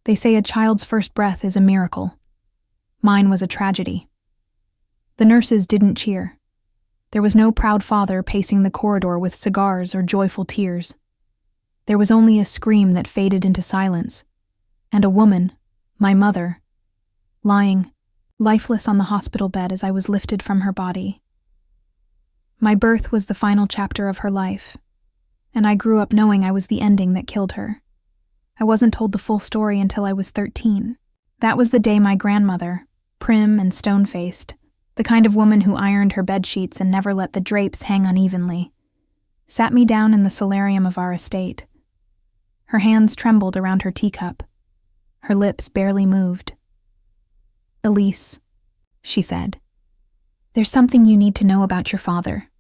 They say a child's first breath is a miracle. Mine was a tragedy. The nurses didn't cheer. There was no proud father pacing the corridor with cigars or joyful tears. There was only a scream that faded into silence, and a woman, my mother, lying, lifeless on the hospital bed as I was lifted from her body. My birth was the final chapter of her life, and I grew up knowing I was the ending that killed her. I wasn't told the full story until I was 13. That was the day my grandmother, prim and stone-faced, the kind of woman who ironed her bedsheets and never let the drapes hang unevenly, sat me down in the solarium of our estate. Her hands trembled around her teacup. Her lips barely moved. "Elise," she said, "there's something you need to know about your father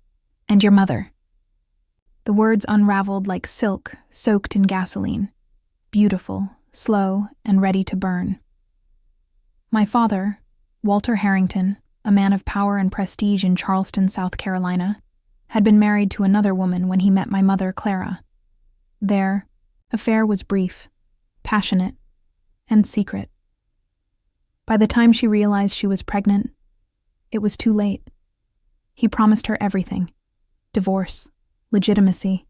and your mother." The words unraveled like silk soaked in gasoline, beautiful, slow, and ready to burn. My father, Walter Harrington, a man of power and prestige in Charleston, South Carolina, had been married to another woman when he met my mother, Clara. Their affair was brief, passionate, and secret. By the time she realized she was pregnant, it was too late. He promised her everything: divorce, legitimacy,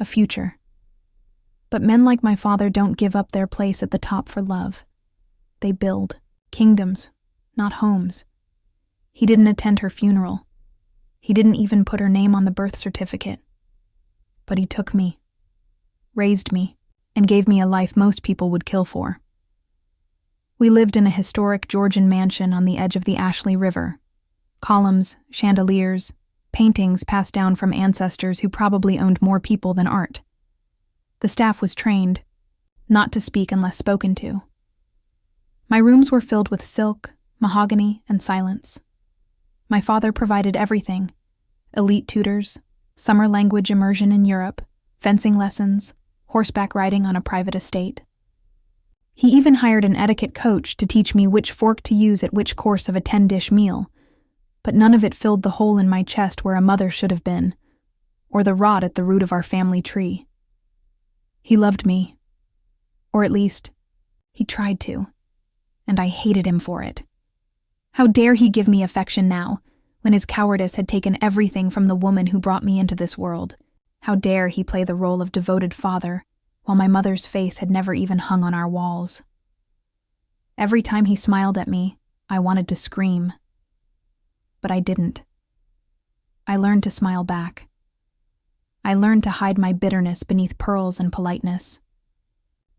a future. But men like my father don't give up their place at the top for love. They build kingdoms, not homes. He didn't attend her funeral. He didn't even put her name on the birth certificate. But he took me, raised me, and gave me a life most people would kill for. We lived in a historic Georgian mansion on the edge of the Ashley River. Columns, chandeliers, paintings passed down from ancestors who probably owned more people than art. The staff was trained, not to speak unless spoken to. My rooms were filled with silk, mahogany, and silence. My father provided everything: elite tutors, summer language immersion in Europe, fencing lessons, horseback riding on a private estate. He even hired an etiquette coach to teach me which fork to use at which course of a 10-dish meal, but none of it filled the hole in my chest where a mother should have been, or the rot at the root of our family tree. He loved me, or at least, he tried to, and I hated him for it. How dare he give me affection now, when his cowardice had taken everything from the woman who brought me into this world? How dare he play the role of devoted father, while my mother's face had never even hung on our walls? Every time he smiled at me, I wanted to scream. But I didn't. I learned to smile back. I learned to hide my bitterness beneath pearls and politeness.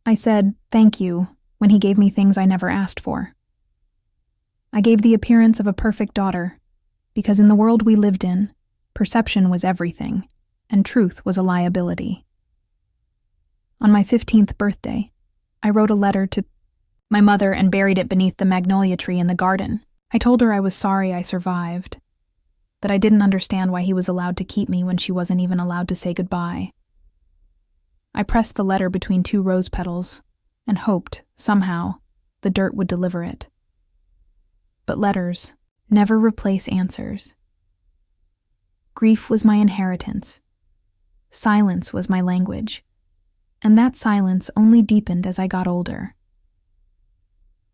I said, "Thank you," when he gave me things I never asked for. I gave the appearance of a perfect daughter, because in the world we lived in, perception was everything, and truth was a liability. On my 15th birthday, I wrote a letter to my mother and buried it beneath the magnolia tree in the garden. I told her I was sorry I survived, that I didn't understand why he was allowed to keep me when she wasn't even allowed to say goodbye. I pressed the letter between 2 rose petals and hoped, somehow, the dirt would deliver it. But letters never replace answers. Grief was my inheritance. Silence was my language, and that silence only deepened as I got older.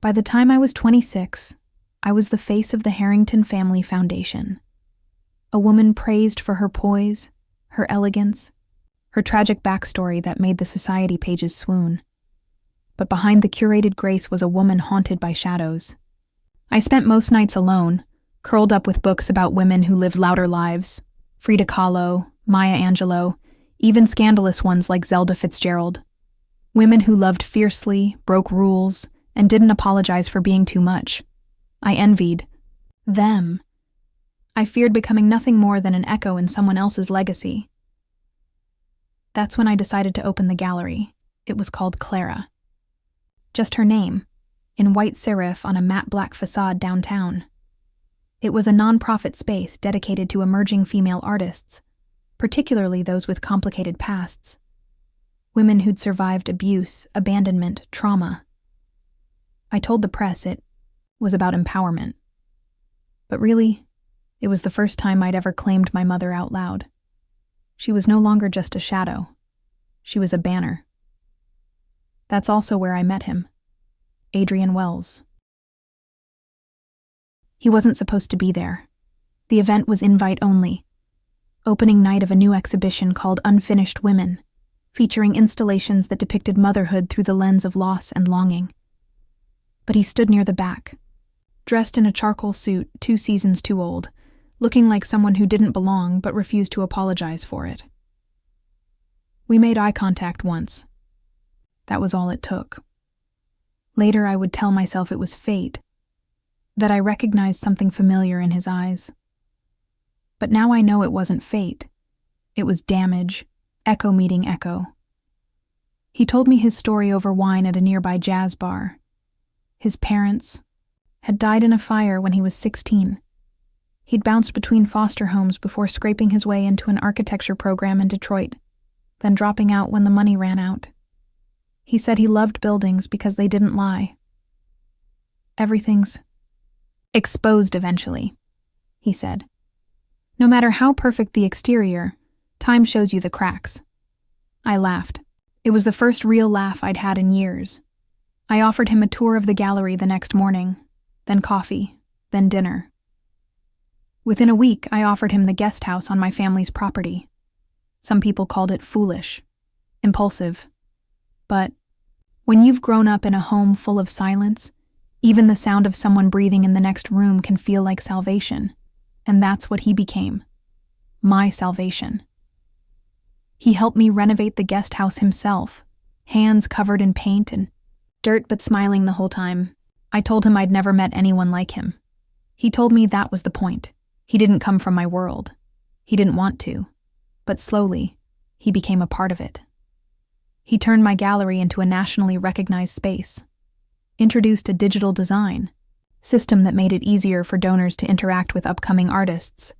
By the time I was 26, I was the face of the Harrington Family Foundation, a woman praised for her poise, her elegance, her tragic backstory that made the society pages swoon. But behind the curated grace was a woman haunted by shadows. I spent most nights alone, curled up with books about women who lived louder lives: Frida Kahlo, Maya Angelou, even scandalous ones like Zelda Fitzgerald. Women who loved fiercely, broke rules, and didn't apologize for being too much. I envied them. I feared becoming nothing more than an echo in someone else's legacy. That's when I decided to open the gallery. It was called Clara. Just her name, in white serif on a matte black facade downtown. It was a non-profit space dedicated to emerging female artists, particularly those with complicated pasts. Women who'd survived abuse, abandonment, trauma. I told the press it was about empowerment. But really, it was the first time I'd ever claimed my mother out loud. She was no longer just a shadow. She was a banner. That's also where I met him, Adrian Wells. He wasn't supposed to be there. The event was invite only. Opening night of a new exhibition called Unfinished Women, featuring installations that depicted motherhood through the lens of loss and longing. But he stood near the back, dressed in a charcoal suit 2 seasons too old, looking like someone who didn't belong but refused to apologize for it. We made eye contact once. That was all it took. Later I would tell myself it was fate, that I recognized something familiar in his eyes. But now I know it wasn't fate. It was damage, echo meeting echo. He told me his story over wine at a nearby jazz bar. His parents had died in a fire when he was 16. He'd bounced between foster homes before scraping his way into an architecture program in Detroit, then dropping out when the money ran out. He said he loved buildings because they didn't lie. Everything's exposed eventually, he said. No matter how perfect the exterior, time shows you the cracks. I laughed. It was the first real laugh I'd had in years. I offered him a tour of the gallery the next morning, then coffee, then dinner. Within a week, I offered him the guest house on my family's property. Some people called it foolish, impulsive. But when you've grown up in a home full of silence, even the sound of someone breathing in the next room can feel like salvation. And that's what he became. My salvation. He helped me renovate the guest house himself, hands covered in paint and dirt but smiling the whole time. I told him I'd never met anyone like him. He told me that was the point. He didn't come from my world. He didn't want to. But slowly, he became a part of it. He turned my gallery into a nationally recognized space, introduced a digital design system that made it easier for donors to interact with upcoming artists.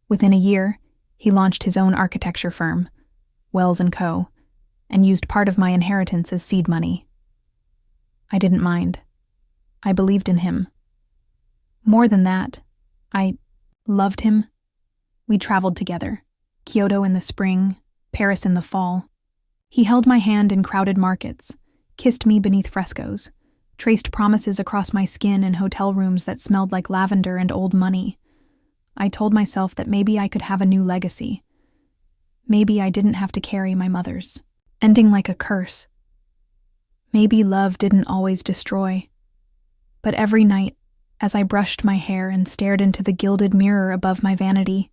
Within a year, he launched his own architecture firm, Wells & Co., and used part of my inheritance as seed money. I didn't mind. I believed in him. More than that, I loved him. We traveled together, Kyoto in the spring, Paris in the fall. He held my hand in crowded markets, kissed me beneath frescoes, traced promises across my skin in hotel rooms that smelled like lavender and old money. I told myself that maybe I could have a new legacy. Maybe I didn't have to carry my mother's, ending like a curse. Maybe love didn't always destroy. But every night, as I brushed my hair and stared into the gilded mirror above my vanity,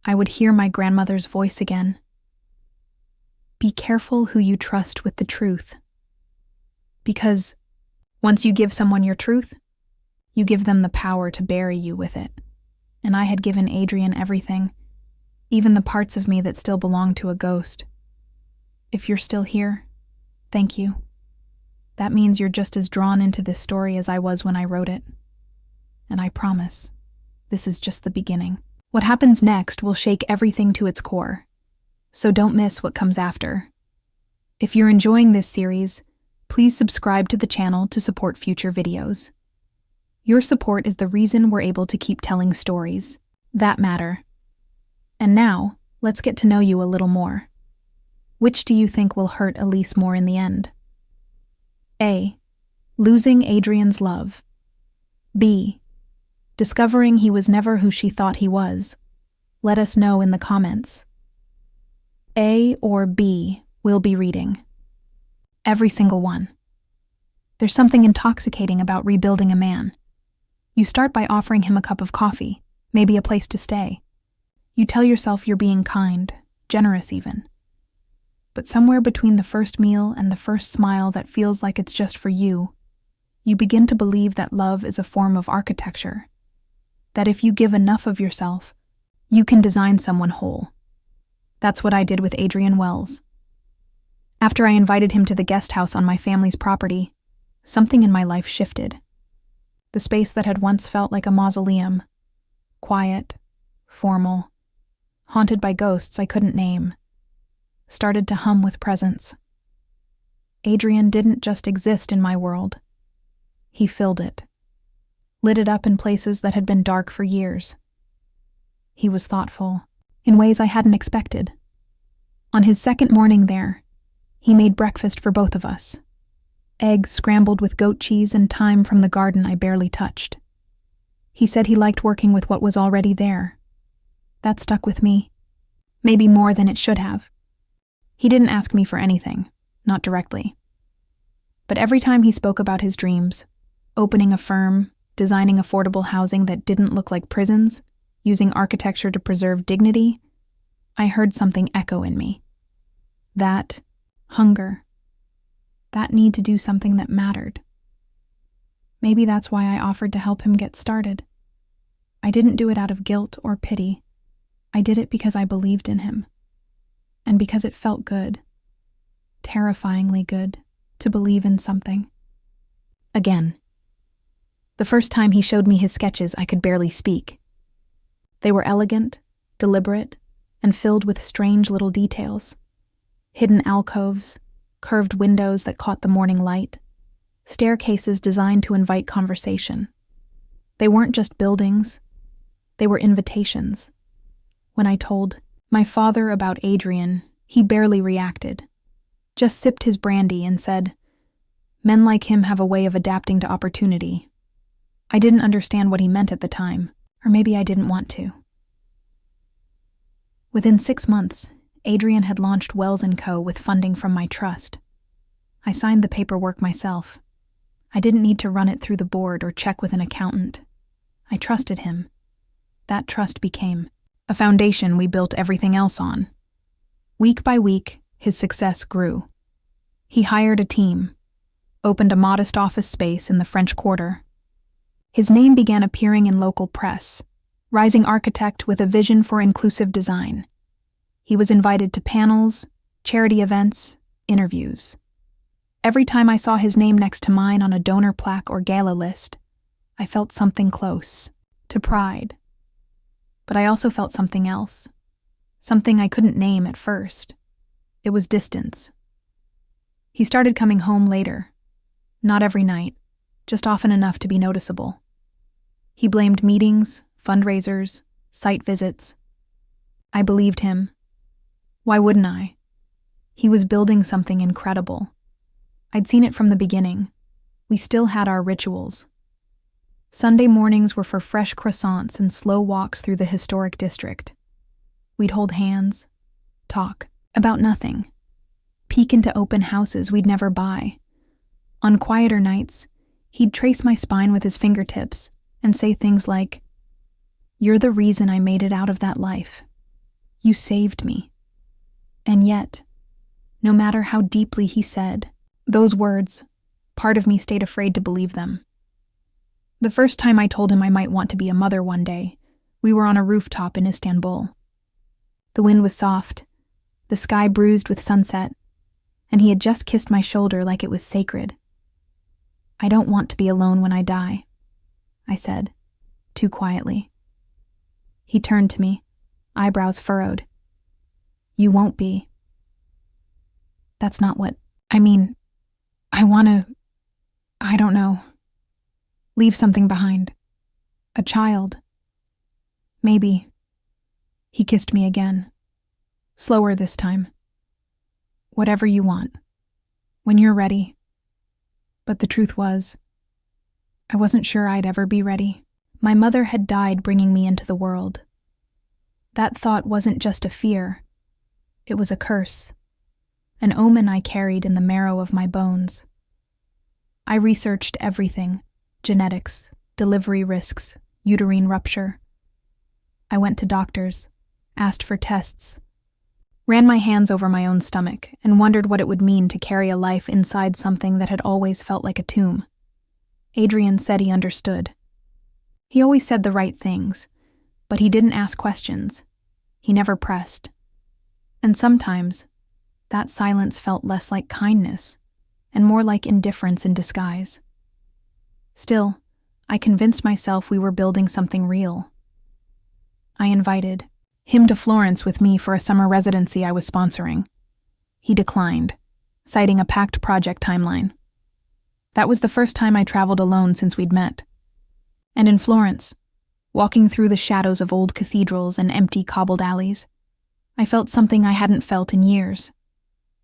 I would hear my grandmother's voice again. Be careful who you trust with the truth. Because once you give someone your truth, you give them the power to bury you with it. And I had given Adrian everything, even the parts of me that still belonged to a ghost. If you're still here, thank you. That means you're just as drawn into this story as I was when I wrote it. And I promise, this is just the beginning. What happens next will shake everything to its core. So don't miss what comes after. If you're enjoying this series, please subscribe to the channel to support future videos. Your support is the reason we're able to keep telling stories that matter. And now, let's get to know you a little more. Which do you think will hurt Elise more in the end? A. Losing Adrian's love. B. Discovering he was never who she thought he was. Let us know in the comments. A or B we'll be reading. Every single one. There's something intoxicating about rebuilding a man. You start by offering him a cup of coffee, maybe a place to stay. You tell yourself you're being kind, generous even. But somewhere between the first meal and the first smile that feels like it's just for you, you begin to believe that love is a form of architecture. That if you give enough of yourself, you can design someone whole. That's what I did with Adrian Wells. After I invited him to the guest house on my family's property, something in my life shifted. The space that had once felt like a mausoleum, quiet, formal, haunted by ghosts I couldn't name, started to hum with presence. Adrian didn't just exist in my world. He filled it, lit it up in places that had been dark for years. He was thoughtful, in ways I hadn't expected. On his second morning there, he made breakfast for both of us. eggs scrambled with goat cheese and thyme from the garden I barely touched. He said he liked working with what was already there. That stuck with me. Maybe more than it should have. He didn't ask me for anything, not directly. But every time he spoke about his dreams, opening a firm, designing affordable housing that didn't look like prisons, using architecture to preserve dignity, I heard something echo in me. That hunger. That need to do something that mattered. Maybe that's why I offered to help him get started. I didn't do it out of guilt or pity. I did it because I believed in him. And because it felt good. Terrifyingly good. To believe in something. Again. The first time he showed me his sketches, I could barely speak. They were elegant, deliberate, and filled with strange little details. Hidden alcoves, curved windows that caught the morning light, staircases designed to invite conversation. They weren't just buildings, they were invitations. When I told my father about Adrian, he barely reacted. Just sipped his brandy and said, "Men like him have a way of adapting to opportunity." I didn't understand what he meant at the time, or maybe I didn't want to. Within 6 months, Adrian had launched Wells & Co. with funding from my trust. I signed the paperwork myself. I didn't need to run it through the board or check with an accountant. I trusted him. That trust became a foundation we built everything else on. Week by week, his success grew. He hired a team, opened a modest office space in the French Quarter. His name began appearing in local press, rising architect with a vision for inclusive design. He was invited to panels, charity events, interviews. Every time I saw his name next to mine on a donor plaque or gala list, I felt something close, to pride. But I also felt something else, something I couldn't name at first. It was distance. He started coming home later, not every night, just often enough to be noticeable. He blamed meetings, fundraisers, site visits. I believed him. Why wouldn't I? He was building something incredible. I'd seen it from the beginning. We still had our rituals. Sunday mornings were for fresh croissants and slow walks through the historic district. We'd hold hands, talk about nothing, peek into open houses we'd never buy. On quieter nights, he'd trace my spine with his fingertips and say things like, "You're the reason I made it out of that life. You saved me." And yet, no matter how deeply he said those words, part of me stayed afraid to believe them. The first time I told him I might want to be a mother one day, we were on a rooftop in Istanbul. The wind was soft, the sky bruised with sunset, and he had just kissed my shoulder like it was sacred. "I don't want to be alone when I die," I said, too quietly. He turned to me, eyebrows furrowed. "You won't be." "That's not what I mean. I don't know. Leave something behind. A child. Maybe." He kissed me again. Slower this time. "Whatever you want. When you're ready." But the truth was, I wasn't sure I'd ever be ready. My mother had died bringing me into the world. That thought wasn't just a fear. It was a curse. An omen I carried in the marrow of my bones. I researched everything. Genetics, delivery risks, uterine rupture. I went to doctors, asked for tests, ran my hands over my own stomach, and wondered what it would mean to carry a life inside something that had always felt like a tomb. Adrian said he understood. He always said the right things, but he didn't ask questions. He never pressed. And sometimes, that silence felt less like kindness and more like indifference in disguise. Still, I convinced myself we were building something real. I invited him to Florence with me for a summer residency I was sponsoring. He declined, citing a packed project timeline. That was the first time I traveled alone since we'd met. And in Florence, walking through the shadows of old cathedrals and empty cobbled alleys, I felt something I hadn't felt in years.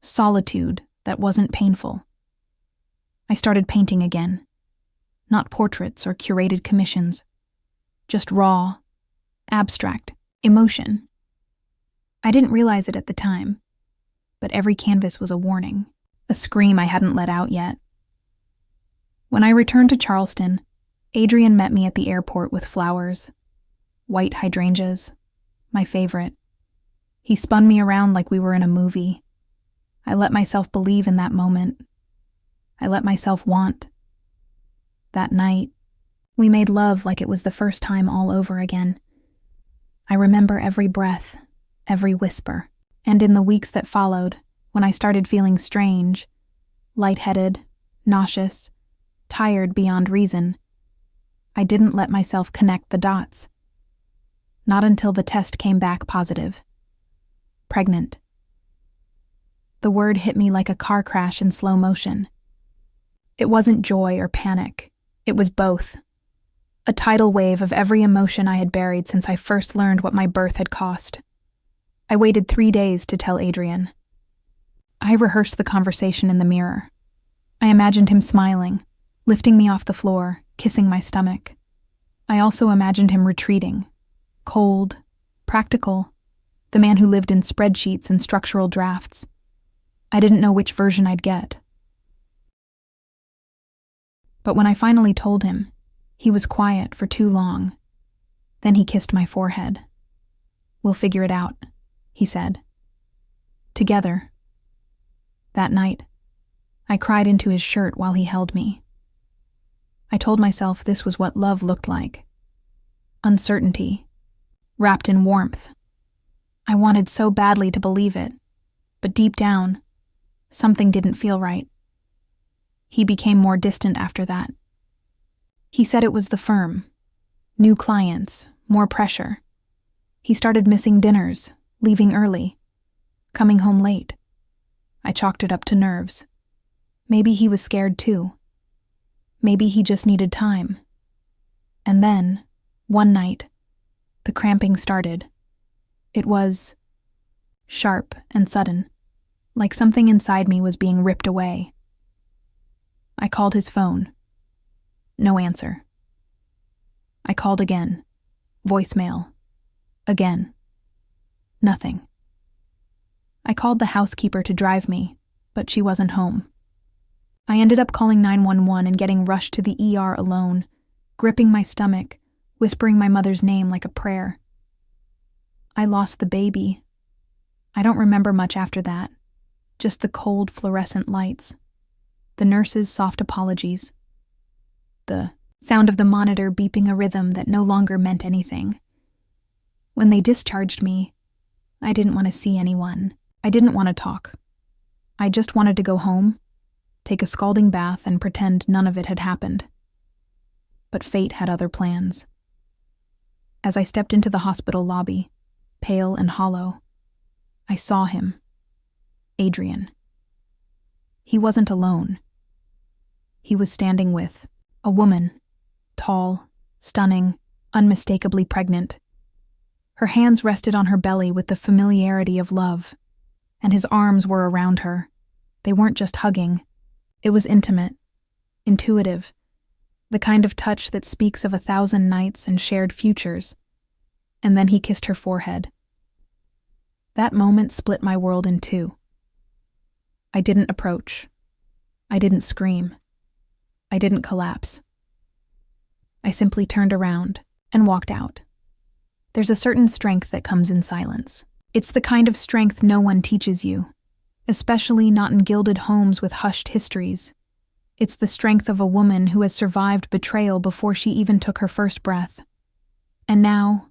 Solitude that wasn't painful. I I started painting again. Not portraits or curated commissions. Just raw, abstract, emotion. I didn't realize it at the time, but every canvas was a warning, a scream I hadn't let out yet. When I returned to Charleston, Adrian met me at the airport with flowers, white hydrangeas, my favorite. He spun me around like we were in a movie. I let myself believe in that moment. I let myself want. That night, we made love like it was the first time all over again. I remember every breath, every whisper, and in the weeks that followed, when I started feeling strange, lightheaded, nauseous, tired beyond reason, I didn't let myself connect the dots. Not until the test came back positive. Pregnant. The word hit me like a car crash in slow motion. It wasn't joy or panic. It was both. A tidal wave of every emotion I had buried since I first learned what my birth had cost. I waited 3 days to tell Adrian. I rehearsed the conversation in the mirror. I imagined him smiling, lifting me off the floor, kissing my stomach. I also imagined him retreating, cold, practical, the man who lived in spreadsheets and structural drafts. I didn't know which version I'd get. But when I finally told him, he was quiet for too long. Then he kissed my forehead. "We'll figure it out," he said. Together. That night, I cried into his shirt while he held me. I told myself this was what love looked like. Uncertainty, wrapped in warmth. I wanted so badly to believe it, but deep down, something didn't feel right. He became more distant after that. He said it was the firm. New clients, more pressure. He started missing dinners, leaving early, coming home late. I chalked it up to nerves. Maybe he was scared too. Maybe he just needed time. And then, one night, the cramping started. It was sharp and sudden, like something inside me was being ripped away. I called his phone. No answer. I called again. Voicemail. Again. Nothing. I called the housekeeper to drive me, but she wasn't home. I ended up calling 911 and getting rushed to the ER alone, gripping my stomach, whispering my mother's name like a prayer. I lost the baby. I don't remember much after that, just the cold fluorescent lights, the nurse's soft apologies, the sound of the monitor beeping a rhythm that no longer meant anything. When they discharged me, I didn't want to see anyone. I didn't want to talk. I just wanted to go home, take a scalding bath, and pretend none of it had happened. But fate had other plans. As I stepped into the hospital lobby, pale and hollow, I saw him. Adrian. He wasn't alone. He was standing with a woman, tall, stunning, unmistakably pregnant. Her hands rested on her belly with the familiarity of love, and his arms were around her. They weren't just hugging. It was intimate, intuitive, the kind of touch that speaks of 1,000 nights and shared futures. And then he kissed her forehead. That moment split my world in two. I didn't approach. I didn't scream. I didn't collapse. I simply turned around and walked out. There's a certain strength that comes in silence. It's the kind of strength no one teaches you, especially not in gilded homes with hushed histories. It's the strength of a woman who has survived betrayal before she even took her first breath. And now,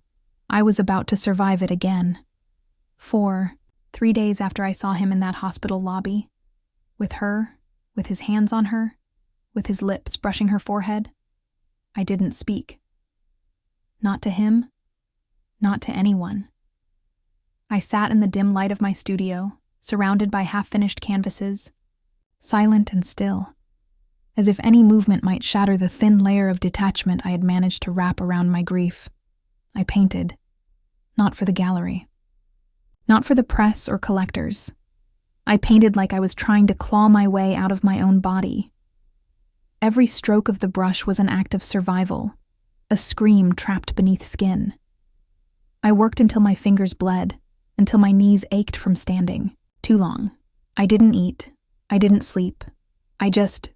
I was about to survive it again. 3 days after I saw him in that hospital lobby, with her, with his hands on her, with his lips brushing her forehead, I didn't speak. Not to him, not to anyone. I sat in the dim light of my studio, surrounded by half-finished canvases, silent and still, as if any movement might shatter the thin layer of detachment I had managed to wrap around my grief. I painted, not for the gallery, not for the press or collectors. I painted like I was trying to claw my way out of my own body. Every stroke of the brush was an act of survival, a scream trapped beneath skin. I worked until my fingers bled, until my knees ached from standing. Too long. I didn't eat. I didn't sleep. I just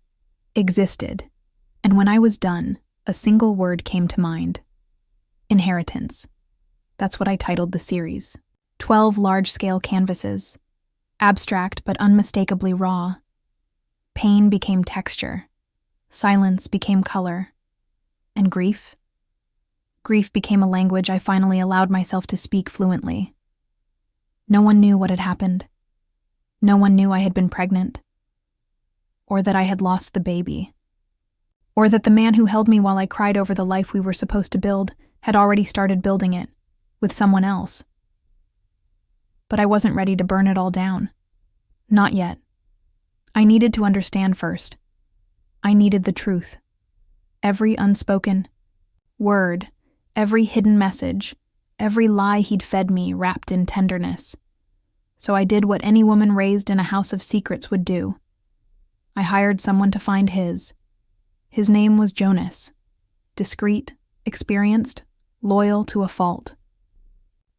existed. And when I was done, a single word came to mind. Inheritance. That's what I titled the series. 12 large-scale canvases. Abstract but unmistakably raw. Pain became texture. Silence became color. And grief? Grief became a language I finally allowed myself to speak fluently. No one knew what had happened. No one knew I had been pregnant. Or that I had lost the baby. Or that the man who held me while I cried over the life we were supposed to build had already started building it, with someone else. But I wasn't ready to burn it all down. Not yet. I needed to understand first. I needed the truth. Every unspoken word, every hidden message, every lie he'd fed me wrapped in tenderness. So I did what any woman raised in a house of secrets would do. I hired someone to find his. His name was Jonas. Discreet, experienced, loyal to a fault.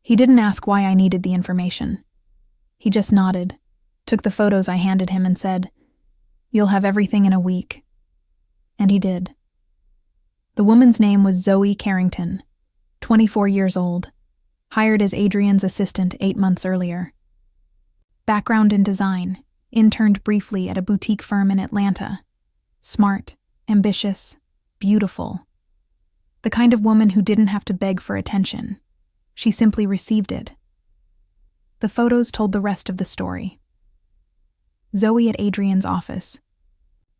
He didn't ask why I needed the information. He just nodded, took the photos I handed him and said, "You'll have everything in a week." And he did. The woman's name was Zoe Carrington, 24 years old, hired as Adrian's assistant 8 months earlier. Background in design, interned briefly at a boutique firm in Atlanta. Smart, ambitious, beautiful. The kind of woman who didn't have to beg for attention. She simply received it. The photos told the rest of the story. Zoe at Adrian's office.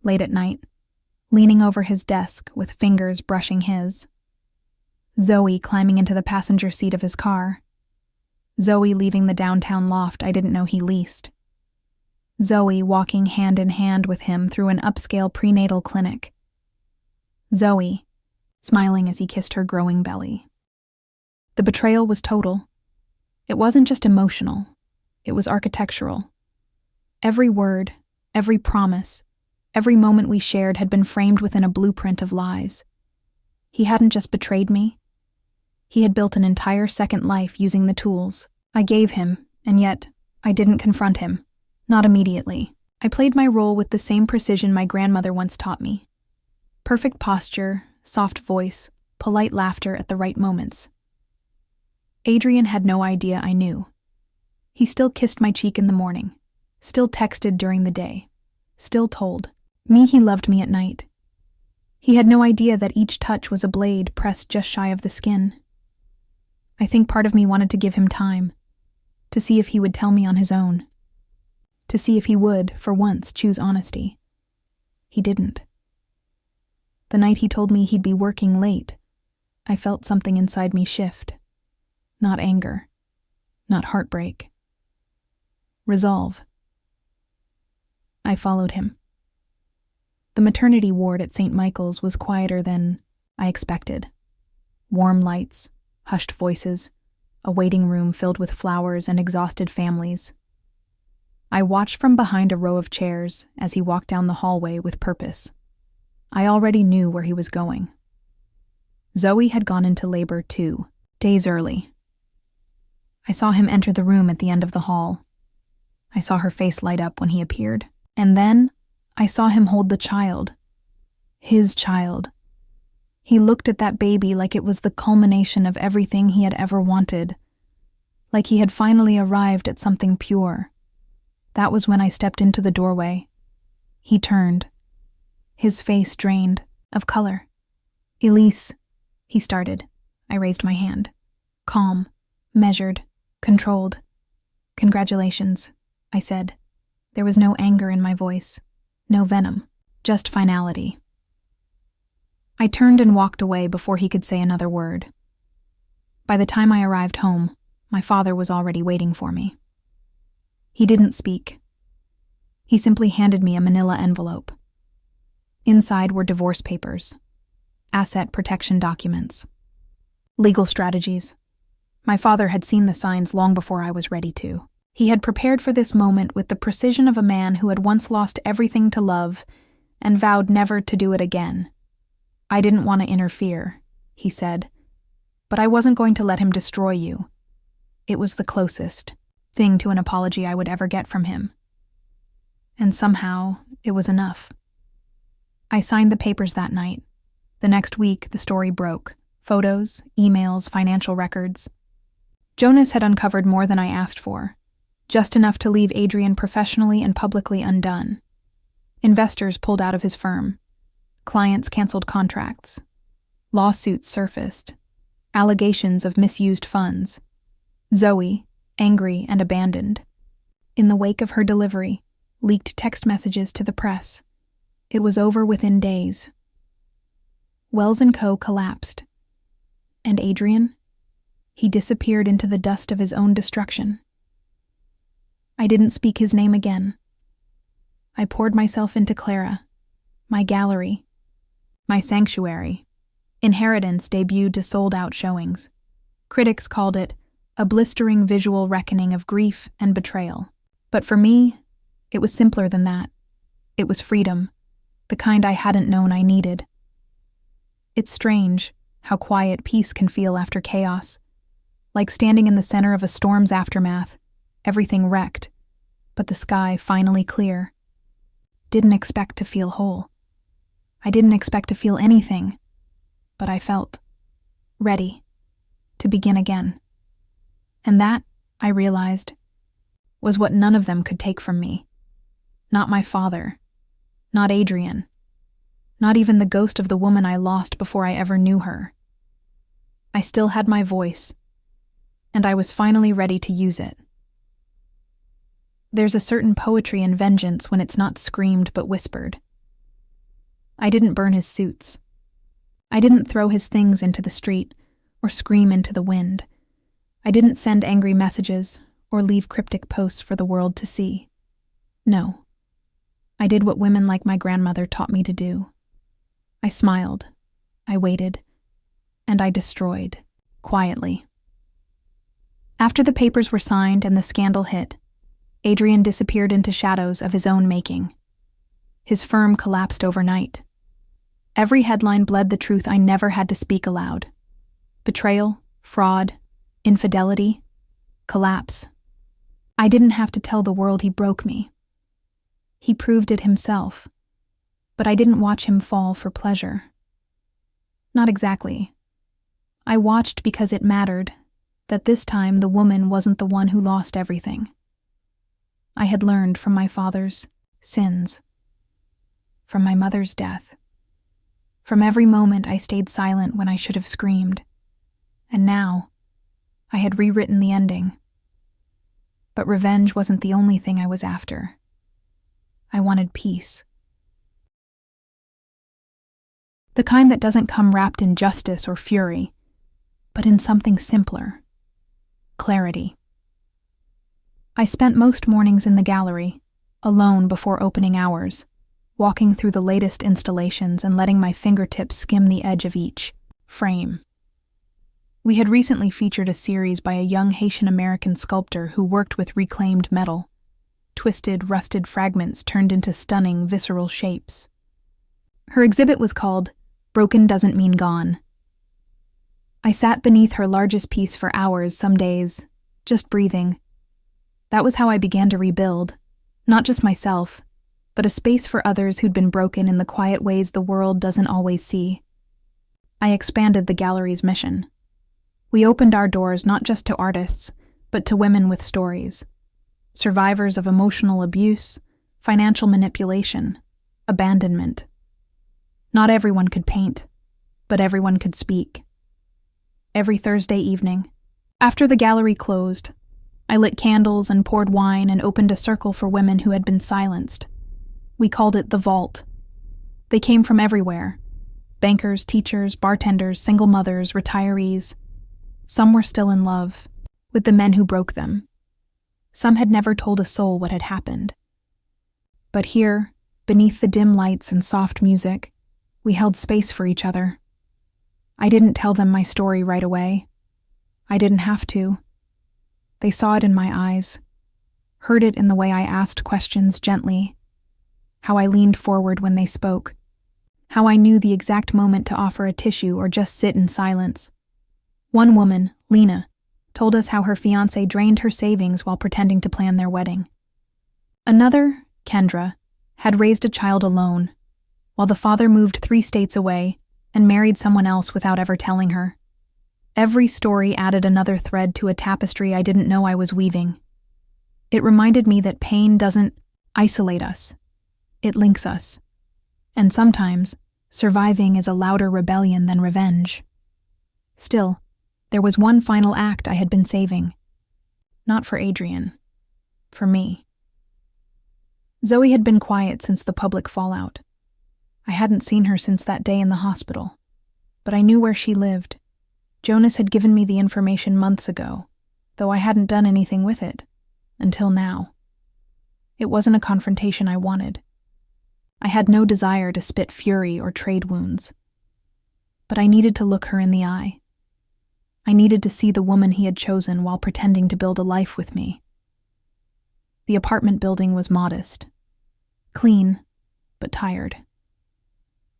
Late at night, leaning over his desk with fingers brushing his. Zoe climbing into the passenger seat of his car. Zoe leaving the downtown loft I didn't know he leased. Zoe walking hand in hand with him through an upscale prenatal clinic. Zoe, smiling as he kissed her growing belly. The betrayal was total. It wasn't just emotional, it was architectural. Every word, every promise, every moment we shared had been framed within a blueprint of lies. He hadn't just betrayed me. He had built an entire second life using the tools I gave him, and yet I didn't confront him. Not immediately. I played my role with the same precision my grandmother once taught me. Perfect posture, soft voice, polite laughter at the right moments. Adrian had no idea I knew. He still kissed my cheek in the morning, still texted during the day, still told me he loved me at night. He had no idea that each touch was a blade pressed just shy of the skin. I think part of me wanted to give him time, to see if he would tell me on his own, to see if he would, for once, choose honesty. He didn't. The night he told me he'd be working late, I felt something inside me shift. Not anger, not heartbreak. Resolve. I followed him. The maternity ward at St. Michael's was quieter than I expected. Warm lights, hushed voices, a waiting room filled with flowers and exhausted families. I watched from behind a row of chairs as he walked down the hallway with purpose. I already knew where he was going. Zoe had gone into labor 2 days early. I saw him enter the room at the end of the hall. I saw her face light up when he appeared. And then I saw him hold the child. His child. He looked at that baby like it was the culmination of everything he had ever wanted. Like he had finally arrived at something pure. That was when I stepped into the doorway. He turned. His face drained of color. "Elise," he started. I raised my hand. Calm, measured, controlled. "Congratulations," I said. There was no anger in my voice, no venom, just finality. I turned and walked away before he could say another word. By the time I arrived home, my father was already waiting for me. He didn't speak. He simply handed me a manila envelope. Inside were divorce papers, asset protection documents, legal strategies. My father had seen the signs long before I was ready to. He had prepared for this moment with the precision of a man who had once lost everything to love and vowed never to do it again. I didn't want to interfere, he said, but I wasn't going to let him destroy you. It was the closest thing to an apology I would ever get from him. And somehow, it was enough. I signed the papers that night. The next week, the story broke. Photos, emails, financial records. Jonas had uncovered more than I asked for, just enough to leave Adrian professionally and publicly undone. Investors pulled out of his firm. Clients canceled contracts. Lawsuits surfaced. Allegations of misused funds. Zoe, angry and abandoned. In the wake of her delivery, leaked text messages to the press. It was over within days. Wells & Co. collapsed. And Adrian? He disappeared into the dust of his own destruction. I didn't speak his name again. I poured myself into Clara, my gallery, my sanctuary. Inheritance debuted to sold-out showings. Critics called it a blistering visual reckoning of grief and betrayal. But for me, it was simpler than that. It was freedom, the kind I hadn't known I needed. It's strange how quiet peace can feel after chaos, like standing in the center of a storm's aftermath, everything wrecked, but the sky finally clear. Didn't expect to feel whole. I didn't expect to feel anything, but I felt ready to begin again. And that, I realized, was what none of them could take from me. Not my father, not Adrian, not even the ghost of the woman I lost before I ever knew her. I still had my voice, and I was finally ready to use it. There's a certain poetry in vengeance when it's not screamed but whispered. I didn't burn his suits. I didn't throw his things into the street or scream into the wind. I didn't send angry messages or leave cryptic posts for the world to see. No. I did what women like my grandmother taught me to do. I smiled, I waited, and I destroyed, quietly. After the papers were signed and the scandal hit, Adrian disappeared into shadows of his own making. His firm collapsed overnight. Every headline bled the truth I never had to speak aloud. Betrayal, fraud, infidelity, collapse. I didn't have to tell the world he broke me. He proved it himself, but I didn't watch him fall for pleasure. Not exactly. I watched because it mattered that this time the woman wasn't the one who lost everything. I had learned from my father's sins, from my mother's death, from every moment I stayed silent when I should have screamed. And now, I had rewritten the ending. But revenge wasn't the only thing I was after. I wanted peace. The kind that doesn't come wrapped in justice or fury, but in something simpler. Clarity. I spent most mornings in the gallery, alone before opening hours, walking through the latest installations and letting my fingertips skim the edge of each frame. We had recently featured a series by a young Haitian-American sculptor who worked with reclaimed metal, twisted, rusted fragments turned into stunning, visceral shapes. Her exhibit was called Broken Doesn't Mean Gone. I sat beneath her largest piece for hours some days, just breathing. That was how I began to rebuild, not just myself, but a space for others who'd been broken in the quiet ways the world doesn't always see. I expanded the gallery's mission. We opened our doors not just to artists, but to women with stories. Survivors of emotional abuse, financial manipulation, abandonment. Not everyone could paint, but everyone could speak. Every Thursday evening, after the gallery closed, I lit candles and poured wine and opened a circle for women who had been silenced. We called it the Vault. They came from everywhere. Bankers, teachers, bartenders, single mothers, retirees. Some were still in love with the men who broke them. Some had never told a soul what had happened. But here, beneath the dim lights and soft music, we held space for each other. I didn't tell them my story right away. I didn't have to. They saw it in my eyes, heard it in the way I asked questions gently. how I leaned forward when they spoke, how I knew the exact moment to offer a tissue or just sit in silence. One woman, Lena, told us how her fiancé drained her savings while pretending to plan their wedding. Another, Kendra, had raised a child alone, while the father moved 3 states away and married someone else without ever telling her. Every story added another thread to a tapestry I didn't know I was weaving. It reminded me that pain doesn't isolate us. It links us. And sometimes, surviving is a louder rebellion than revenge. Still, there was one final act I had been saving. Not for Adrian. For me. Zoe had been quiet since the public fallout. I hadn't seen her since that day in the hospital, but I knew where she lived. Jonas had given me the information months ago, though I hadn't done anything with it, until now. It wasn't a confrontation I wanted. I had no desire to spit fury or trade wounds. But I needed to look her in the eye. I needed to see the woman he had chosen while pretending to build a life with me. The apartment building was modest. Clean, but tired.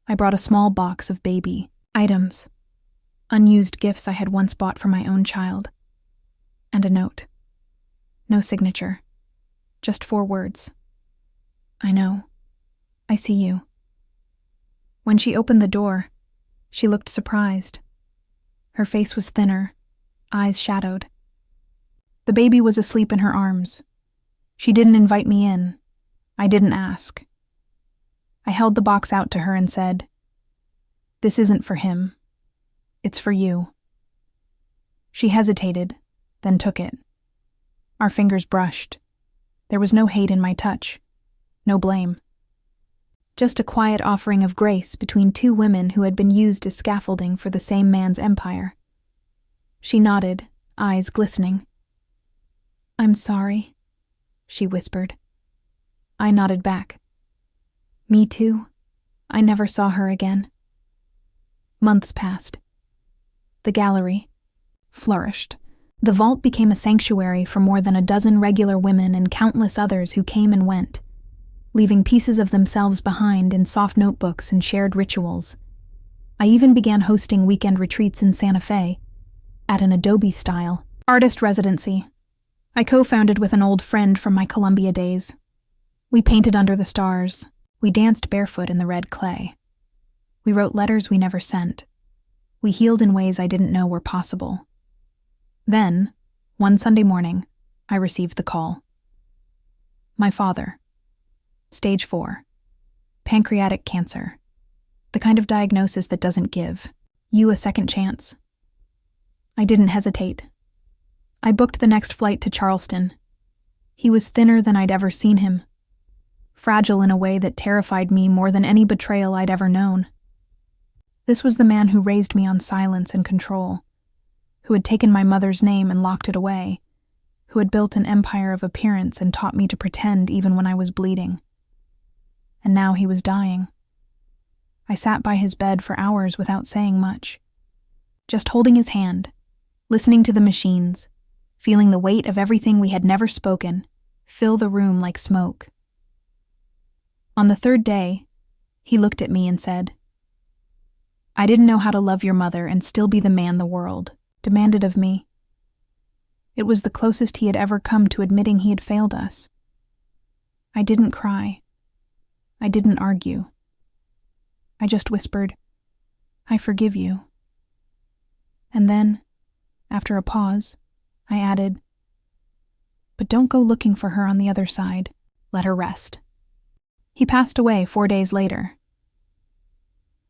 I brought a small box of baby items, unused gifts I had once bought for my own child, and a note. No signature, just 4 words. I know. I see you. When she opened the door, she looked surprised. Her face was thinner, eyes shadowed. The baby was asleep in her arms. She didn't invite me in. I didn't ask. I held the box out to her and said, "This isn't for him. It's for you." She hesitated, then took it. Our fingers brushed. There was no hate in my touch, no blame. Just a quiet offering of grace between 2 women who had been used as scaffolding for the same man's empire. She nodded, eyes glistening. "I'm sorry," she whispered. I nodded back. Me too. I never saw her again. Months passed. The gallery flourished. The vault became a sanctuary for more than a dozen regular women and countless others who came and went, leaving pieces of themselves behind in soft notebooks and shared rituals. I even began hosting weekend retreats in Santa Fe, at an Adobe-style artist residency I co-founded with an old friend from my Columbia days. We painted under the stars. We danced barefoot in the red clay. We wrote letters we never sent. We healed in ways I didn't know were possible. Then, one Sunday morning, I received the call. My father. Stage 4. Pancreatic cancer. The kind of diagnosis that doesn't give you a second chance. I didn't hesitate. I booked the next flight to Charleston. He was thinner than I'd ever seen him. Fragile in a way that terrified me more than any betrayal I'd ever known. This was the man who raised me on silence and control, who had taken my mother's name and locked it away, who had built an empire of appearance and taught me to pretend even when I was bleeding. And now he was dying. I sat by his bed for hours without saying much, just holding his hand, listening to the machines, feeling the weight of everything we had never spoken fill the room like smoke. On the 3rd day, he looked at me and said, "I didn't know how to love your mother and still be the man the world demanded of me." It was the closest he had ever come to admitting he had failed us. I didn't cry. I didn't argue. I just whispered, "I forgive you." And then, after a pause, I added, "But don't go looking for her on the other side. Let her rest." He passed away 4 days later.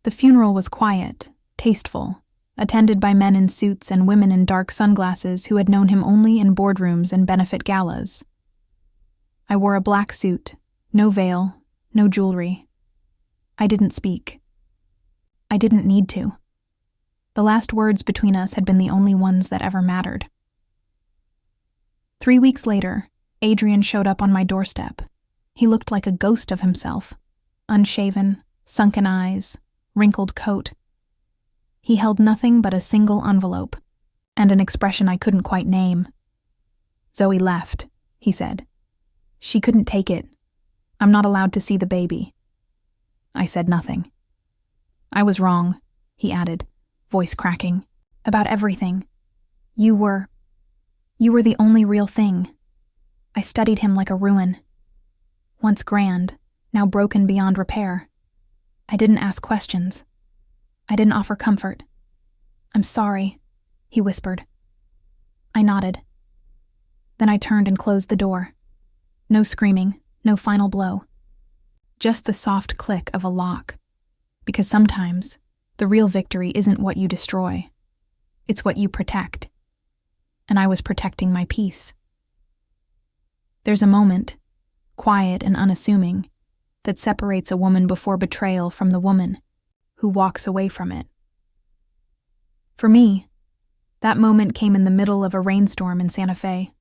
The funeral was quiet, tasteful, attended by men in suits and women in dark sunglasses who had known him only in boardrooms and benefit galas. I wore a black suit, no veil, no jewelry. I didn't speak. I didn't need to. The last words between us had been the only ones that ever mattered. 3 weeks later, Adrian showed up on my doorstep. He looked like a ghost of himself, unshaven, sunken eyes, wrinkled coat. He held nothing but a single envelope, and an expression I couldn't quite name. "Zoe left," he said. "She couldn't take it. I'm not allowed to see the baby." I said nothing. "I was wrong," he added, voice cracking. "About everything. You were the only real thing." I studied him like a ruin. Once grand, now broken beyond repair. I didn't ask questions. I didn't offer comfort. "I'm sorry," he whispered. I nodded. Then I turned and closed the door. No screaming, no final blow. Just the soft click of a lock. Because sometimes, the real victory isn't what you destroy. It's what you protect. And I was protecting my peace. There's a moment, quiet and unassuming, that separates a woman before betrayal from the woman who walks away from it. For me, that moment came in the middle of a rainstorm in Santa Fe.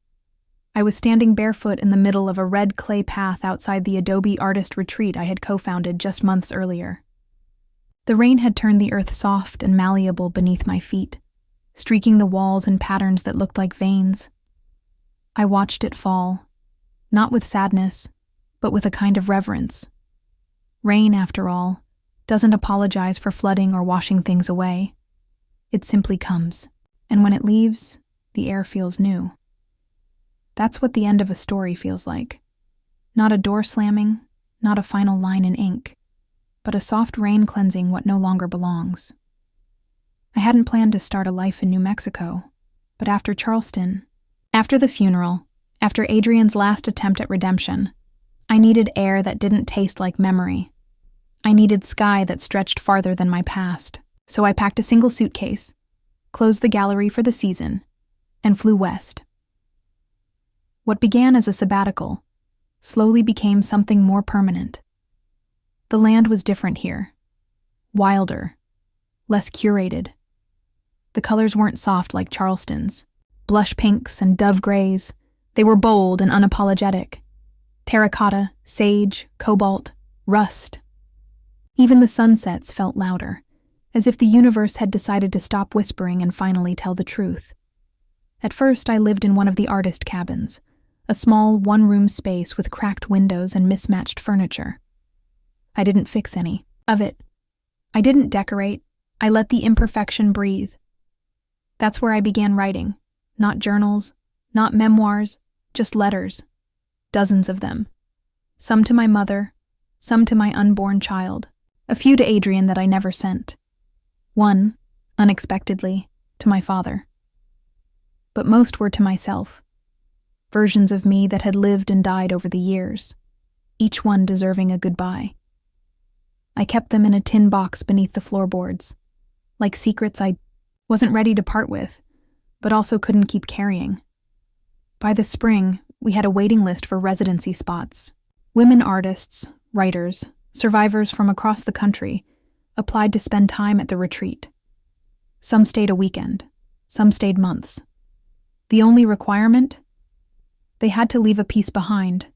I was standing barefoot in the middle of a red clay path outside the Adobe Artist Retreat I had co-founded just months earlier. The rain had turned the earth soft and malleable beneath my feet, streaking the walls in patterns that looked like veins. I watched it fall, not with sadness, but with a kind of reverence. Rain, after all, doesn't apologize for flooding or washing things away. It simply comes, and when it leaves, the air feels new. That's what the end of a story feels like. Not a door slamming, not a final line in ink, but a soft rain cleansing what no longer belongs. I hadn't planned to start a life in New Mexico, but after Charleston, after the funeral, after Adrian's last attempt at redemption, I needed air that didn't taste like memory. I needed sky that stretched farther than my past, so I packed a single suitcase, closed the gallery for the season, and flew west. What began as a sabbatical slowly became something more permanent. The land was different here, wilder, less curated. The colors weren't soft like Charleston's, blush pinks and dove grays. They were bold and unapologetic. Terracotta, sage, cobalt, rust. Even the sunsets felt louder, as if the universe had decided to stop whispering and finally tell the truth. At first, I lived in one of the artist cabins, a small one-room space with cracked windows and mismatched furniture. I didn't fix any of it. I didn't decorate. I let the imperfection breathe. That's where I began writing. Not journals, not memoirs, just letters. Dozens of them. Some to my mother, some to my unborn child, a few to Adrian that I never sent. One, unexpectedly, to my father. But most were to myself. Versions of me that had lived and died over the years, each one deserving a goodbye. I kept them in a tin box beneath the floorboards, like secrets I wasn't ready to part with, but also couldn't keep carrying. By the spring, we had a waiting list for residency spots. Women artists, writers, survivors from across the country applied to spend time at the retreat. Some stayed a weekend, some stayed months. The only requirement? They had to leave a piece behind,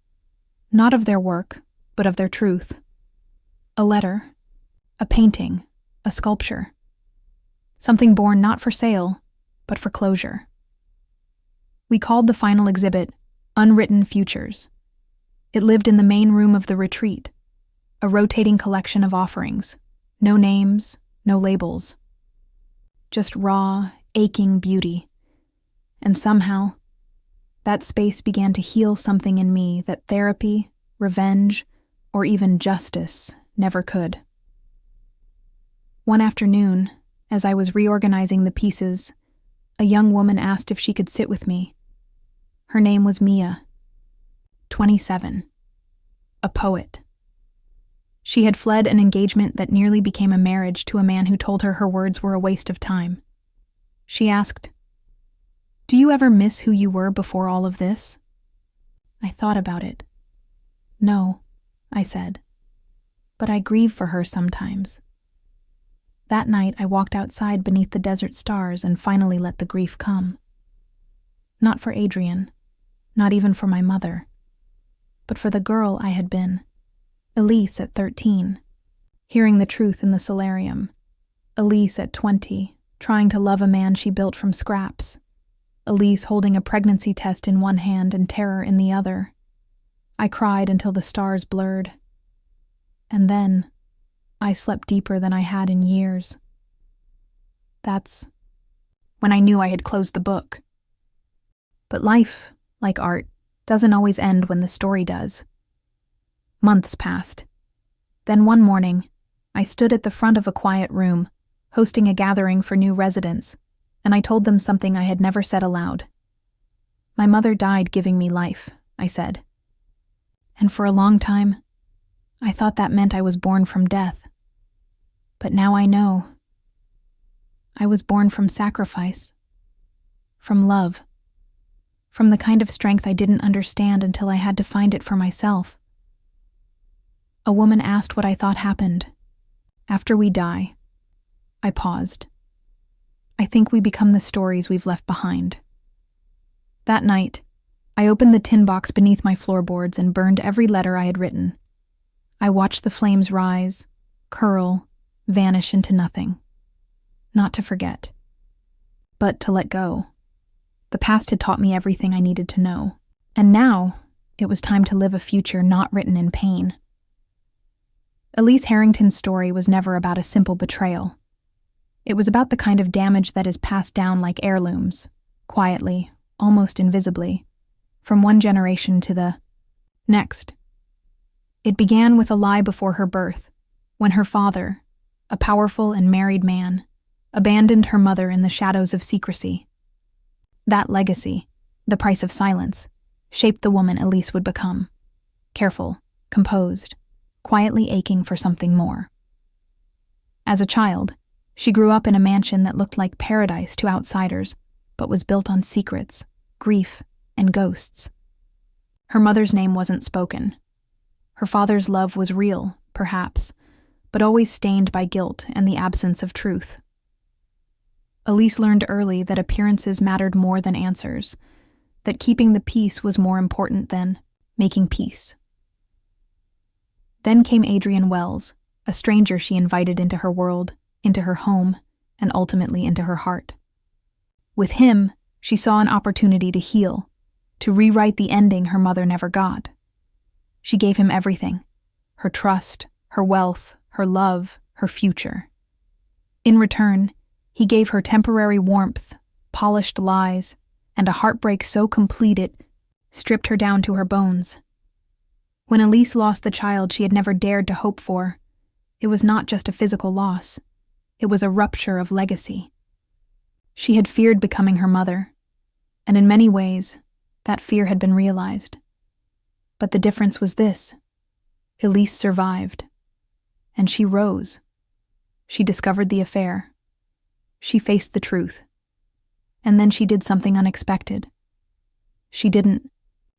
not of their work, but of their truth. A letter, a painting, a sculpture. Something born not for sale, but for closure. We called the final exhibit Unwritten Futures. It lived in the main room of the retreat, a rotating collection of offerings. No names, no labels. Just raw, aching beauty. And somehow, that space began to heal something in me that therapy, revenge, or even justice never could. One afternoon, as I was reorganizing the pieces, a young woman asked if she could sit with me. Her name was Mia, 27, a poet. She had fled an engagement that nearly became a marriage to a man who told her her words were a waste of time. She asked, "Do you ever miss who you were before all of this?" I thought about it. "No," I said, "but I grieve for her sometimes." That night I walked outside beneath the desert stars and finally let the grief come. Not for Adrian, not even for my mother, but for the girl I had been, Elise at 13, hearing the truth in the solarium, Elise at 20, trying to love a man she built from scraps, Elise holding a pregnancy test in one hand and terror in the other. I cried until the stars blurred. And then, I slept deeper than I had in years. That's when I knew I had closed the book. But life, like art, doesn't always end when the story does. Months passed. Then one morning, I stood at the front of a quiet room, hosting a gathering for new residents, and I told them something I had never said aloud. My mother died giving me life, I said. And for a long time, I thought that meant I was born from death. But now I know. I was born from sacrifice, from love, from the kind of strength I didn't understand until I had to find it for myself. A woman asked what I thought happened. After we die, I paused. I think we become the stories we've left behind. That night, I opened the tin box beneath my floorboards and burned every letter I had written. I watched the flames rise, curl, vanish into nothing. Not to forget, but to let go. The past had taught me everything I needed to know, and now it was time to live a future not written in pain. Elise Harrington's story was never about a simple betrayal. It was about the kind of damage that is passed down like heirlooms, quietly, almost invisibly, from one generation to the next. It began with a lie before her birth, when her father, a powerful and married man, abandoned her mother in the shadows of secrecy. That legacy, the price of silence, shaped the woman Elise would become. Careful, composed, quietly aching for something more. As a child, she grew up in a mansion that looked like paradise to outsiders, but was built on secrets, grief, and ghosts. Her mother's name wasn't spoken. Her father's love was real, perhaps, but always stained by guilt and the absence of truth. Elise learned early that appearances mattered more than answers, that keeping the peace was more important than making peace. Then came Adrian Wells, a stranger she invited into her world, into her home, and ultimately into her heart. With him, she saw an opportunity to heal, to rewrite the ending her mother never got. She gave him everything: her trust, her wealth, her love, her future. In return, he gave her temporary warmth, polished lies, and a heartbreak so complete it stripped her down to her bones. When Elise lost the child she had never dared to hope for, it was not just a physical loss. It was a rupture of legacy. She had feared becoming her mother, and in many ways, that fear had been realized. But the difference was this: Elise survived, and she rose. She discovered the affair. She faced the truth. And then she did something unexpected. She didn't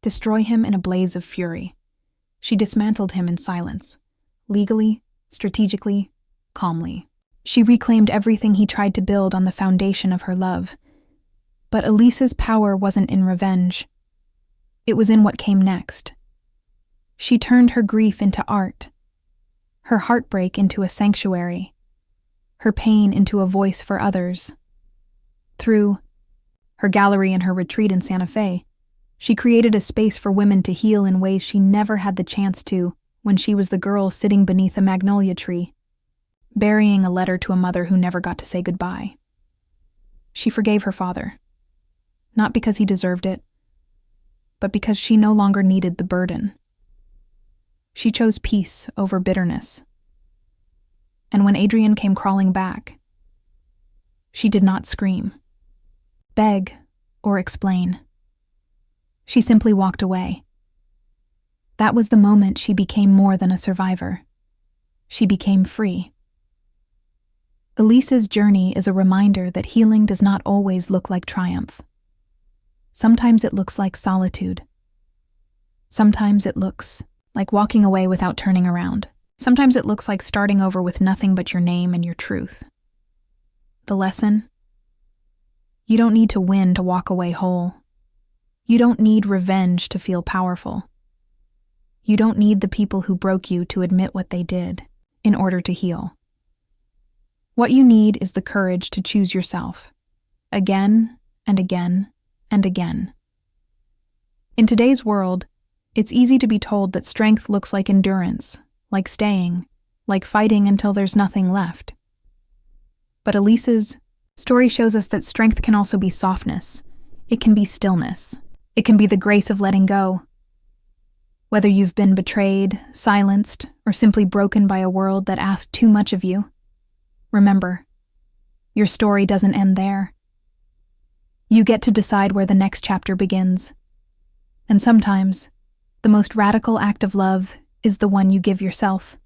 destroy him in a blaze of fury. She dismantled him in silence, legally, strategically, calmly. She reclaimed everything he tried to build on the foundation of her love. But Elise's power wasn't in revenge. It was in what came next. She turned her grief into art, her heartbreak into a sanctuary, her pain into a voice for others. Through her gallery and her retreat in Santa Fe, she created a space for women to heal in ways she never had the chance to when she was the girl sitting beneath a magnolia tree, burying a letter to a mother who never got to say goodbye. She forgave her father, not because he deserved it, but because she no longer needed the burden. She chose peace over bitterness. And when Adrian came crawling back, she did not scream, beg, or explain. She simply walked away. That was the moment she became more than a survivor. She became free. Elise's journey is a reminder that healing does not always look like triumph. Sometimes it looks like solitude. Sometimes it looks like walking away without turning around. Sometimes it looks like starting over with nothing but your name and your truth. The lesson? You don't need to win to walk away whole. You don't need revenge to feel powerful. You don't need the people who broke you to admit what they did in order to heal. What you need is the courage to choose yourself, again and again and again. In today's world, It's easy to be told that strength looks like endurance, like staying, like fighting until there's nothing left. But Elise's story shows us that strength can also be softness. It can be stillness. It can be the grace of letting go. Whether you've been betrayed, silenced, or simply broken by a world that asked too much of you, remember, your story doesn't end there. You get to decide where the next chapter begins. And sometimes, the most radical act of love is the one you give yourself.